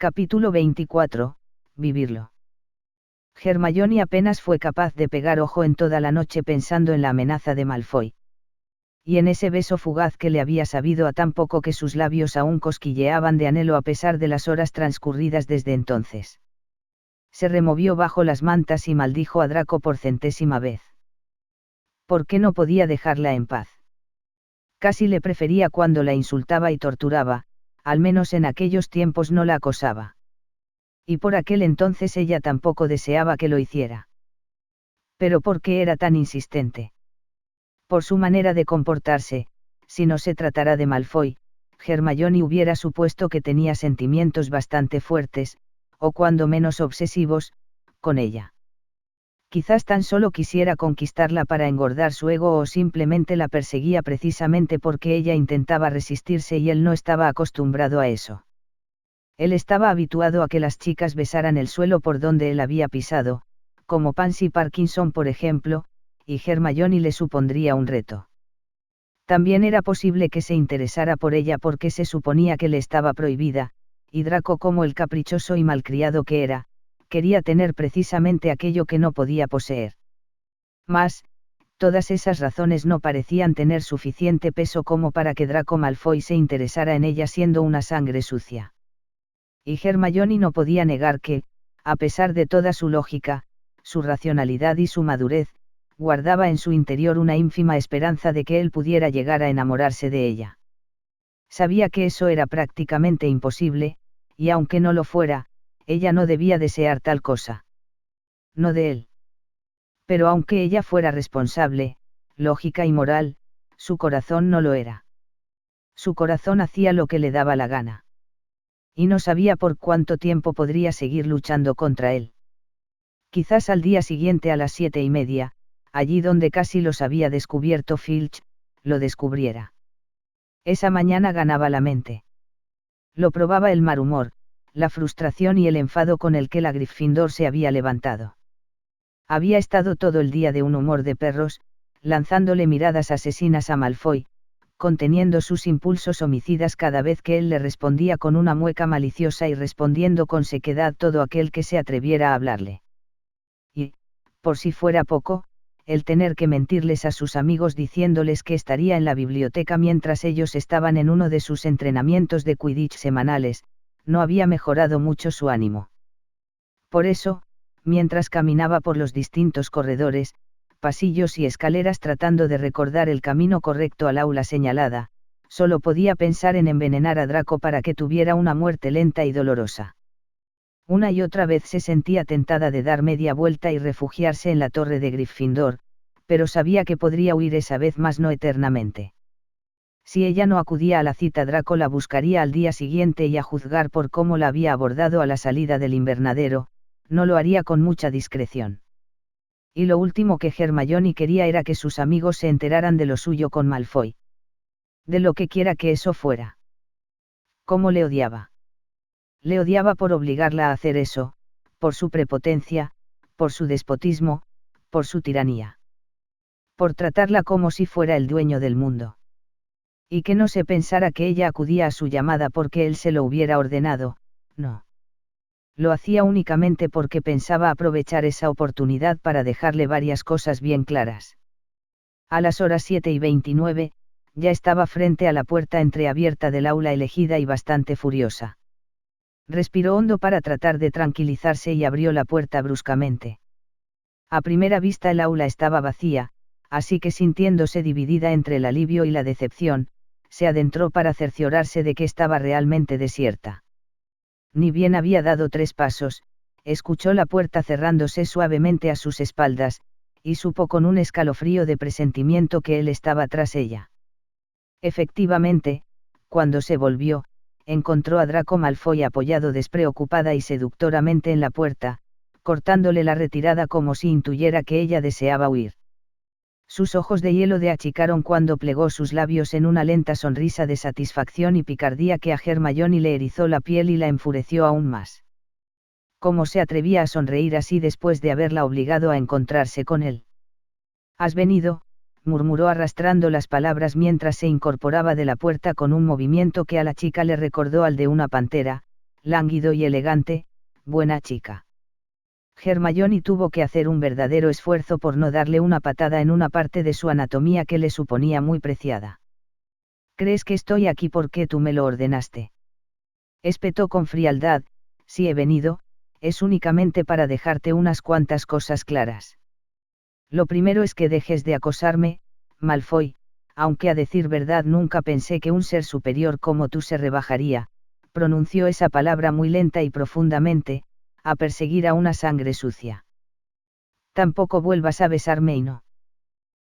Capítulo 24, vivirlo. Hermione apenas fue capaz de pegar ojo en toda la noche pensando en la amenaza de Malfoy. Y en ese beso fugaz que le había sabido a tan poco que sus labios aún cosquilleaban de anhelo a pesar de las horas transcurridas desde entonces. Se removió bajo las mantas y maldijo a Draco por 100ª vez. ¿Por qué no podía dejarla en paz? Casi le prefería cuando la insultaba y torturaba, al menos en aquellos tiempos no la acosaba. Y por aquel entonces ella tampoco deseaba que lo hiciera. Pero ¿por qué era tan insistente? Por su manera de comportarse, si no se tratara de Malfoy, Hermione hubiera supuesto que tenía sentimientos bastante fuertes, o cuando menos obsesivos, con ella. Quizás tan solo quisiera conquistarla para engordar su ego o simplemente la perseguía precisamente porque ella intentaba resistirse y él no estaba acostumbrado a eso. Él estaba habituado a que las chicas besaran el suelo por donde él había pisado, como Pansy Parkinson por ejemplo, y Hermione le supondría un reto. También era posible que se interesara por ella porque se suponía que le estaba prohibida, y Draco, como el caprichoso y malcriado que era, quería tener precisamente aquello que no podía poseer. Mas, todas esas razones no parecían tener suficiente peso como para que Draco Malfoy se interesara en ella siendo una sangre sucia. Y Hermione no podía negar que, a pesar de toda su lógica, su racionalidad y su madurez, guardaba en su interior una ínfima esperanza de que él pudiera llegar a enamorarse de ella. Sabía que eso era prácticamente imposible, y aunque no lo fuera, ella no debía desear tal cosa. No de él. Pero aunque ella fuera responsable, lógica y moral, su corazón no lo era. Su corazón hacía lo que le daba la gana. Y no sabía por cuánto tiempo podría seguir luchando contra él. Quizás al día siguiente a las 7:30, allí donde casi los había descubierto Filch, lo descubriera. Esa mañana ganaba la mente. Lo probaba el mal humor, la frustración y el enfado con el que la Gryffindor se había levantado. Había estado todo el día de un humor de perros, lanzándole miradas asesinas a Malfoy, conteniendo sus impulsos homicidas cada vez que él le respondía con una mueca maliciosa y respondiendo con sequedad todo aquel que se atreviera a hablarle. Y, por si fuera poco, el tener que mentirles a sus amigos diciéndoles que estaría en la biblioteca mientras ellos estaban en uno de sus entrenamientos de Quidditch semanales, no había mejorado mucho su ánimo. Por eso, mientras caminaba por los distintos corredores, pasillos y escaleras tratando de recordar el camino correcto al aula señalada, solo podía pensar en envenenar a Draco para que tuviera una muerte lenta y dolorosa. Una y otra vez se sentía tentada de dar media vuelta y refugiarse en la torre de Gryffindor, pero sabía que podría huir esa vez más no eternamente. Si ella no acudía a la cita, Draco la buscaría al día siguiente y a juzgar por cómo la había abordado a la salida del invernadero, no lo haría con mucha discreción. Y lo último que Hermione quería era que sus amigos se enteraran de lo suyo con Malfoy. De lo que quiera que eso fuera. ¿Cómo le odiaba? Le odiaba por obligarla a hacer eso, por su prepotencia, por su despotismo, por su tiranía. Por tratarla como si fuera el dueño del mundo. Y que no se pensara que ella acudía a su llamada porque él se lo hubiera ordenado, no. Lo hacía únicamente porque pensaba aprovechar esa oportunidad para dejarle varias cosas bien claras. A las horas 7:29, ya estaba frente a la puerta entreabierta del aula elegida y bastante furiosa. Respiró hondo para tratar de tranquilizarse y abrió la puerta bruscamente. A primera vista el aula estaba vacía, así que sintiéndose dividida entre el alivio y la decepción, se adentró para cerciorarse de que estaba realmente desierta. Ni bien había dado 3 pasos, escuchó la puerta cerrándose suavemente a sus espaldas, y supo con un escalofrío de presentimiento que él estaba tras ella. Efectivamente, cuando se volvió, encontró a Draco Malfoy apoyado despreocupada y seductoramente en la puerta, cortándole la retirada como si intuyera que ella deseaba huir. Sus ojos de hielo de achicaron cuando plegó sus labios en una lenta sonrisa de satisfacción y picardía que a Hermione le erizó la piel y la enfureció aún más. ¿Cómo se atrevía a sonreír así después de haberla obligado a encontrarse con él? «¿Has venido?», murmuró arrastrando las palabras mientras se incorporaba de la puerta con un movimiento que a la chica le recordó al de una pantera, lánguido y elegante, buena chica. Hermione tuvo que hacer un verdadero esfuerzo por no darle una patada en una parte de su anatomía que le suponía muy preciada. ¿Crees que estoy aquí porque tú me lo ordenaste? Espetó con frialdad, si he venido, es únicamente para dejarte unas cuantas cosas claras. Lo primero es que dejes de acosarme, Malfoy, aunque a decir verdad nunca pensé que un ser superior como tú se rebajaría, pronunció esa palabra muy lenta y profundamente, a perseguir a una sangre sucia. Tampoco vuelvas a besarme y no.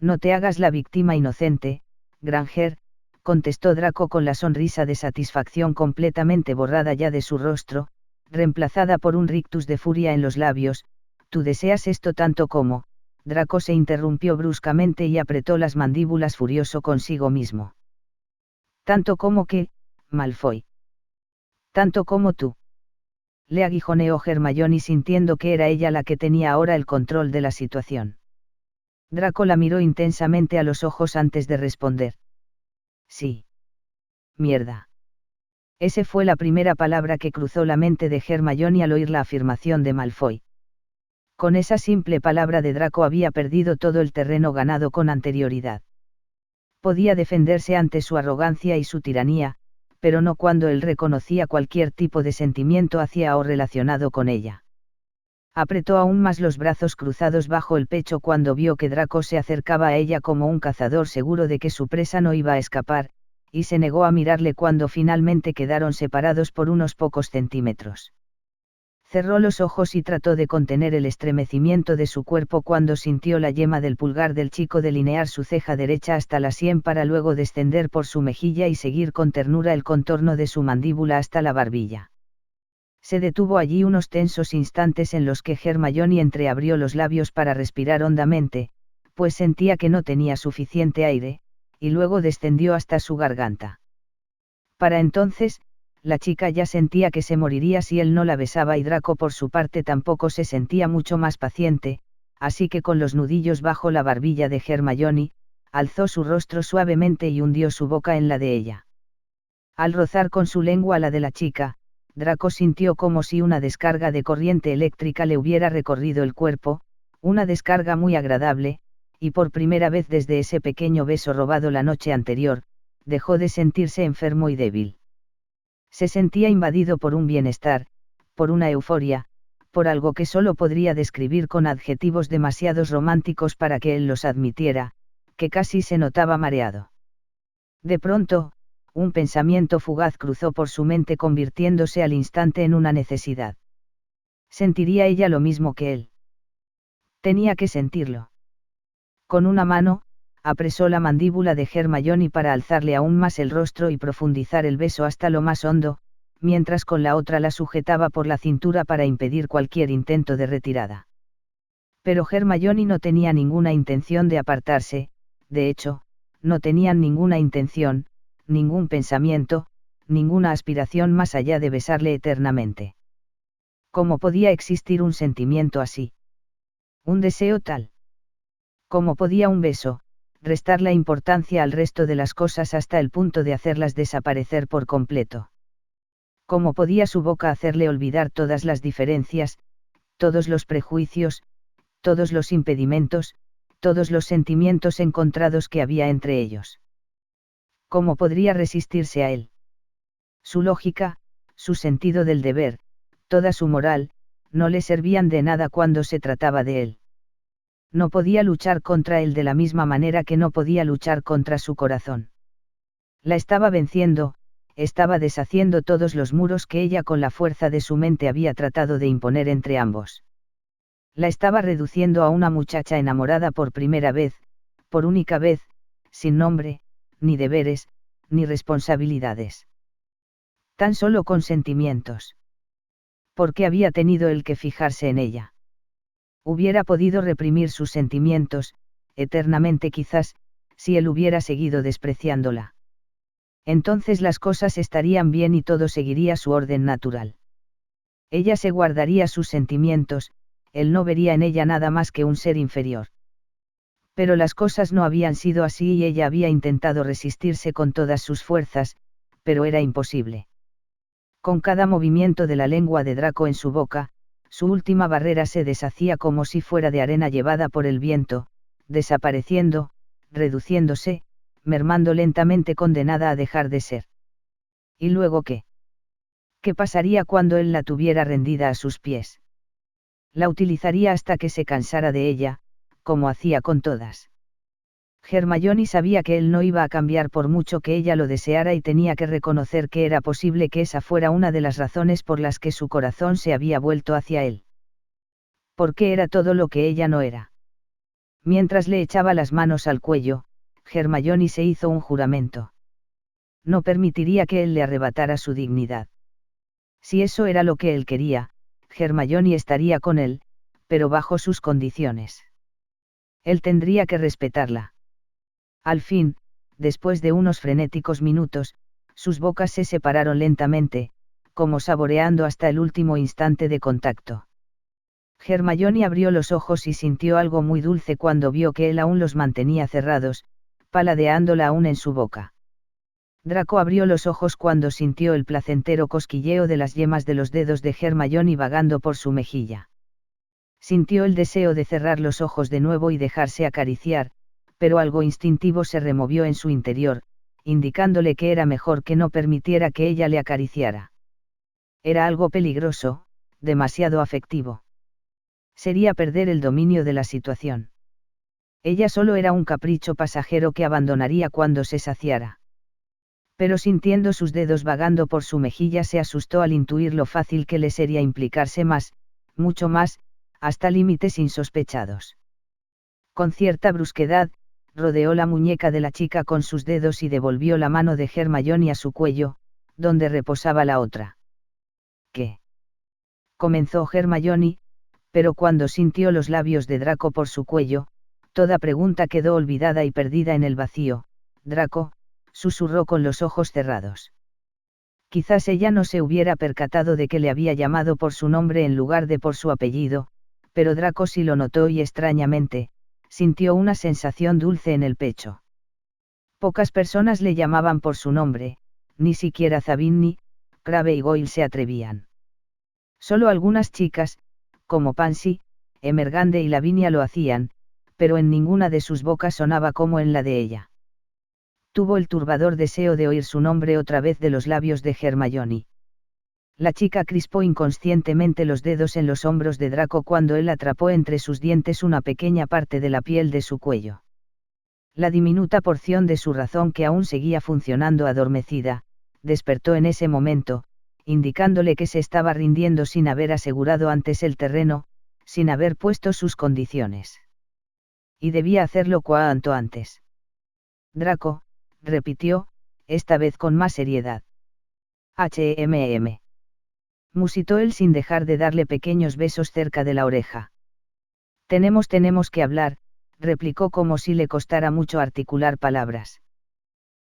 No te hagas la víctima inocente, Granger, contestó Draco con la sonrisa de satisfacción completamente borrada ya de su rostro, reemplazada por un rictus de furia en los labios. Tú deseas esto tanto como. Draco se interrumpió bruscamente y apretó las mandíbulas furioso consigo mismo. Tanto como que, Malfoy. Tanto como tú. Le aguijoneó Hermione sintiendo que era ella la que tenía ahora el control de la situación. Draco la miró intensamente a los ojos antes de responder. Sí. Mierda. Esa fue la primera palabra que cruzó la mente de Hermione al oír la afirmación de Malfoy. Con esa simple palabra de Draco había perdido todo el terreno ganado con anterioridad. Podía defenderse ante su arrogancia y su tiranía, pero no cuando él reconocía cualquier tipo de sentimiento hacia o relacionado con ella. Apretó aún más los brazos cruzados bajo el pecho cuando vio que Draco se acercaba a ella como un cazador seguro de que su presa no iba a escapar, y se negó a mirarle cuando finalmente quedaron separados por unos pocos centímetros. Cerró los ojos y trató de contener el estremecimiento de su cuerpo cuando sintió la yema del pulgar del chico delinear su ceja derecha hasta la sien para luego descender por su mejilla y seguir con ternura el contorno de su mandíbula hasta la barbilla. Se detuvo allí unos tensos instantes en los que Hermione entreabrió los labios para respirar hondamente, pues sentía que no tenía suficiente aire, y luego descendió hasta su garganta. Para entonces, la chica ya sentía que se moriría si él no la besaba y Draco por su parte tampoco se sentía mucho más paciente, así que con los nudillos bajo la barbilla de Hermione, alzó su rostro suavemente y hundió su boca en la de ella. Al rozar con su lengua la de la chica, Draco sintió como si una descarga de corriente eléctrica le hubiera recorrido el cuerpo, una descarga muy agradable, y por primera vez desde ese pequeño beso robado la noche anterior, dejó de sentirse enfermo y débil. Se sentía invadido por un bienestar, por una euforia, por algo que solo podría describir con adjetivos demasiados románticos para que él los admitiera, que casi se notaba mareado. De pronto, un pensamiento fugaz cruzó por su mente convirtiéndose al instante en una necesidad. ¿Sentiría ella lo mismo que él? Tenía que sentirlo. Con una mano, apresó la mandíbula de Hermione para alzarle aún más el rostro y profundizar el beso hasta lo más hondo, mientras con la otra la sujetaba por la cintura para impedir cualquier intento de retirada. Pero Hermione no tenía ninguna intención de apartarse, de hecho, no tenían ninguna intención, ningún pensamiento, ninguna aspiración más allá de besarle eternamente. ¿Cómo podía existir un sentimiento así? Un deseo tal. ¿Cómo podía un beso restar la importancia al resto de las cosas hasta el punto de hacerlas desaparecer por completo? ¿Cómo podía su boca hacerle olvidar todas las diferencias, todos los prejuicios, todos los impedimentos, todos los sentimientos encontrados que había entre ellos? ¿Cómo podría resistirse a él? Su lógica, su sentido del deber, toda su moral, no le servían de nada cuando se trataba de él. No podía luchar contra él de la misma manera que no podía luchar contra su corazón. La estaba venciendo, estaba deshaciendo todos los muros que ella con la fuerza de su mente había tratado de imponer entre ambos. La estaba reduciendo a una muchacha enamorada por primera vez, por única vez, sin nombre, ni deberes, ni responsabilidades. Tan solo con sentimientos. ¿Por qué había tenido él que fijarse en ella? Hubiera podido reprimir sus sentimientos, eternamente quizás, si él hubiera seguido despreciándola. Entonces las cosas estarían bien y todo seguiría su orden natural. Ella se guardaría sus sentimientos, él no vería en ella nada más que un ser inferior. Pero las cosas no habían sido así y ella había intentado resistirse con todas sus fuerzas, pero era imposible. Con cada movimiento de la lengua de Draco en su boca, su última barrera se deshacía como si fuera de arena llevada por el viento, desapareciendo, reduciéndose, mermando lentamente, condenada a dejar de ser. ¿Y luego qué? ¿Qué pasaría cuando él la tuviera rendida a sus pies? La utilizaría hasta que se cansara de ella, como hacía con todas. Hermione sabía que él no iba a cambiar por mucho que ella lo deseara, y tenía que reconocer que era posible que esa fuera una de las razones por las que su corazón se había vuelto hacia él. Porque era todo lo que ella no era. Mientras le echaba las manos al cuello, Hermione se hizo un juramento. No permitiría que él le arrebatara su dignidad. Si eso era lo que él quería, Hermione estaría con él, pero bajo sus condiciones. Él tendría que respetarla. Al fin, después de unos frenéticos minutos, sus bocas se separaron lentamente, como saboreando hasta el último instante de contacto. Hermione abrió los ojos y sintió algo muy dulce cuando vio que él aún los mantenía cerrados, paladeándola aún en su boca. Draco abrió los ojos cuando sintió el placentero cosquilleo de las yemas de los dedos de Hermione vagando por su mejilla. Sintió el deseo de cerrar los ojos de nuevo y dejarse acariciar, pero algo instintivo se removió en su interior, indicándole que era mejor que no permitiera que ella le acariciara. Era algo peligroso, demasiado afectivo. Sería perder el dominio de la situación. Ella solo era un capricho pasajero que abandonaría cuando se saciara. Pero sintiendo sus dedos vagando por su mejilla, se asustó al intuir lo fácil que le sería implicarse más, mucho más, hasta límites insospechados. Con cierta brusquedad, rodeó la muñeca de la chica con sus dedos y devolvió la mano de Hermione a su cuello, donde reposaba la otra. ¿Qué? Comenzó Hermione, pero cuando sintió los labios de Draco por su cuello, toda pregunta quedó olvidada y perdida en el vacío. Draco, susurró con los ojos cerrados. Quizás ella no se hubiera percatado de que le había llamado por su nombre en lugar de por su apellido, pero Draco sí lo notó y extrañamente, sintió una sensación dulce en el pecho. Pocas personas le llamaban por su nombre, ni siquiera Zabini, Crabbe y Goyle se atrevían. Solo algunas chicas, como Pansy, Emergande y Lavinia lo hacían, pero en ninguna de sus bocas sonaba como en la de ella. Tuvo el turbador deseo de oír su nombre otra vez de los labios de Hermione. La chica crispó inconscientemente los dedos en los hombros de Draco cuando él atrapó entre sus dientes una pequeña parte de la piel de su cuello. La diminuta porción de su razón, que aún seguía funcionando adormecida, despertó en ese momento, indicándole que se estaba rindiendo sin haber asegurado antes el terreno, sin haber puesto sus condiciones. Y debía hacerlo cuanto antes. Draco, repitió, esta vez con más seriedad. Musitó él sin dejar de darle pequeños besos cerca de la oreja. Tenemos que hablar, replicó como si le costara mucho articular palabras.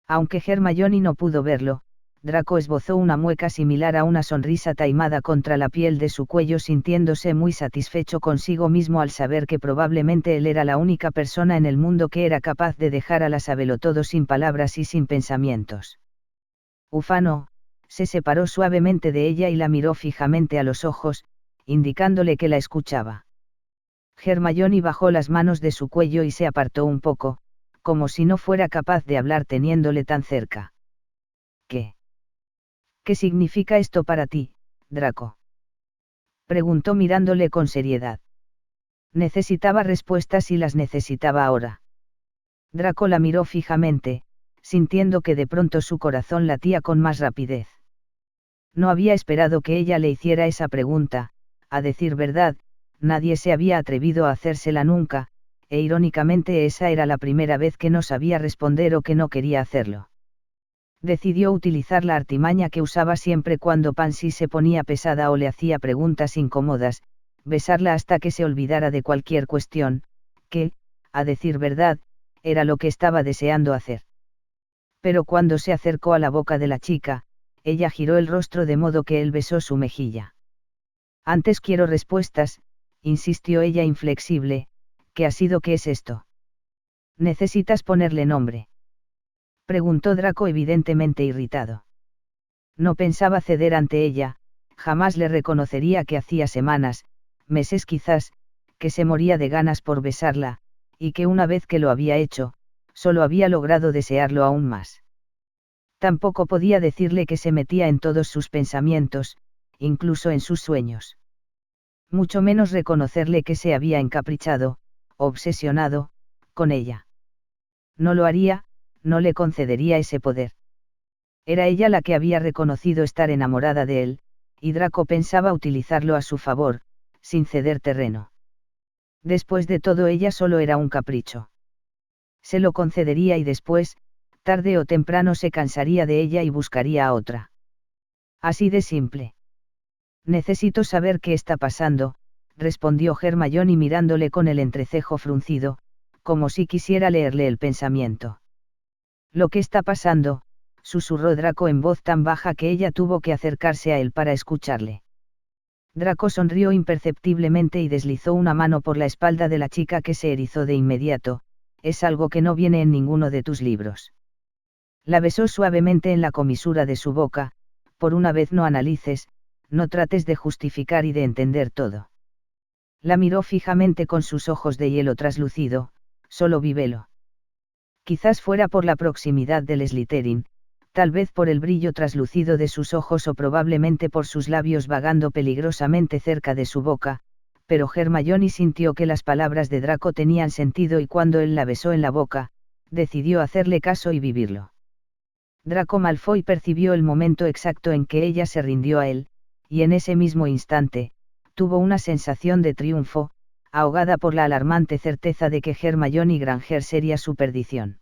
Aunque Hermione no pudo verlo, Draco esbozó una mueca similar a una sonrisa taimada contra la piel de su cuello, sintiéndose muy satisfecho consigo mismo al saber que probablemente él era la única persona en el mundo que era capaz de dejar a la sabelotodo sin palabras y sin pensamientos. Ufano, se separó suavemente de ella y la miró fijamente a los ojos, indicándole que la escuchaba. Hermione bajó las manos de su cuello y se apartó un poco, como si no fuera capaz de hablar teniéndole tan cerca. ¿Qué? ¿Qué significa esto para ti, Draco? Preguntó mirándole con seriedad. Necesitaba respuestas y las necesitaba ahora. Draco la miró fijamente, sintiendo que de pronto su corazón latía con más rapidez. No había esperado que ella le hiciera esa pregunta, a decir verdad, nadie se había atrevido a hacérsela nunca, e irónicamente esa era la primera vez que no sabía responder o que no quería hacerlo. Decidió utilizar la artimaña que usaba siempre cuando Pansy se ponía pesada o le hacía preguntas incómodas, besarla hasta que se olvidara de cualquier cuestión, que, a decir verdad, era lo que estaba deseando hacer. Pero cuando se acercó a la boca de la chica, ella giró el rostro de modo que él besó su mejilla. Antes quiero respuestas, insistió ella inflexible. ¿Qué ha sido? ¿Qué es esto? ¿Necesitas ponerle nombre?, preguntó Draco evidentemente irritado. No pensaba ceder ante ella, jamás le reconocería que hacía semanas, meses quizás, que se moría de ganas por besarla, y que una vez que lo había hecho, solo había logrado desearlo aún más. Tampoco podía decirle que se metía en todos sus pensamientos, incluso en sus sueños. Mucho menos reconocerle que se había encaprichado, obsesionado, con ella. No lo haría, no le concedería ese poder. Era ella la que había reconocido estar enamorada de él, y Draco pensaba utilizarlo a su favor, sin ceder terreno. Después de todo, ella solo era un capricho. Se lo concedería y después, tarde o temprano se cansaría de ella y buscaría a otra. Así de simple. Necesito saber qué está pasando, respondió Hermione mirándole con el entrecejo fruncido, como si quisiera leerle el pensamiento. Lo que está pasando, susurró Draco en voz tan baja que ella tuvo que acercarse a él para escucharle. Draco sonrió imperceptiblemente y deslizó una mano por la espalda de la chica, que se erizó de inmediato. Es algo que no viene en ninguno de tus libros. La besó suavemente en la comisura de su boca. Por una vez no analices, no trates de justificar y de entender todo. La miró fijamente con sus ojos de hielo traslucido. Solo vívelo. Quizás fuera por la proximidad del Slytherin, tal vez por el brillo traslucido de sus ojos o probablemente por sus labios vagando peligrosamente cerca de su boca, pero Hermione sintió que las palabras de Draco tenían sentido y cuando él la besó en la boca, decidió hacerle caso y vivirlo. Draco Malfoy percibió el momento exacto en que ella se rindió a él, y en ese mismo instante, tuvo una sensación de triunfo, ahogada por la alarmante certeza de que Hermione Granger sería su perdición.